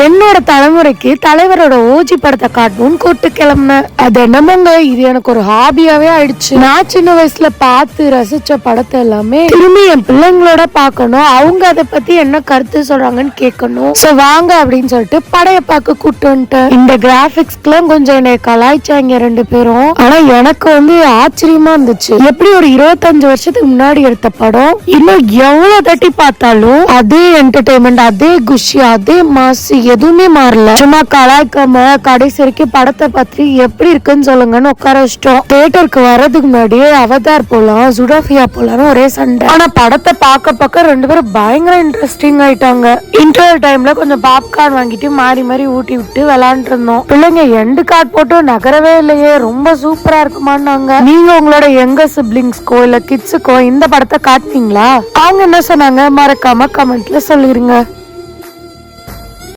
என்னோட தலைமுறைக்கு தலைவரோட ஓஜி படத்தை காட்டணும்னு கூட்டு கிளம்புனேன். அது என்னமோங்க, இது எனக்கு ஒரு ஹாபியாவே ஆயிடுச்சு. நான் சின்ன வயசுல பார்த்து ரசிச்ச படத்தை எல்லாமே திரும்பி என் பிள்ளைங்களோட பார்க்கணும், அவங்க அதை பத்தி என்ன கருத்து சொல்றாங்கன்னு கேட்கணும். சோ வாங்க அப்படின்னு சொல்லிட்டு படைய பார்க்க கூட்டு வந்துட்டேன். இந்த கிராபிக்ஸ்க்குலாம் கொஞ்சம் என்னை கலாய்ச்சாங்க ரெண்டு பேரும். ஆனா எனக்கு ஆச்சரியமா இருந்துச்சு. எப்படி ஒரு 25 வருஷத்துக்கு முன்னாடி எடுத்த படம் இன்னும் எவ்வளவு தட்டி பார்த்தாலும் அதே என்டர்டைன்மெண்ட், அதே குஷி, அதே மாசு எதுவுமே மாறல. சும்மா கலாய்க்காம கடைசி வரைக்கும் படத்தை பத்தி எப்படி இருக்குன்னு சொல்லுங்கன்னு உட்கார வச்சிட்டோம். தியேட்டருக்கு வர்றதுக்கு முன்னாடியே அவதார் போலாம், ஜுடாஃபியா போலாம் ஒரே சண்டை. ஆனா படத்தை பார்க்க ரெண்டு பேரும் பயங்கர இன்ட்ரெஸ்டிங் ஆயிட்டாங்க. இன்டர்வல் டைம்ல கொஞ்சம் பாப்கார்ன் வாங்கிட்டு மாறி மாறி ஊட்டி விட்டு விளையாண்டு இருந்தோம். பிள்ளைங்க எண்டு கார்டு போட்டு நகரவே இல்லையே, ரொம்ப சூப்பரா இருக்குமான்னாங்க. நீங்க உங்களோட எங்க சிப்ளிங்ஸ்க்கோ இல்ல கிட்ஸுக்கோ இந்த படத்தை காட்டுனீங்களா? அவங்க என்ன சொன்னாங்க மறக்காம கமெண்ட்ல சொல்லிருங்க.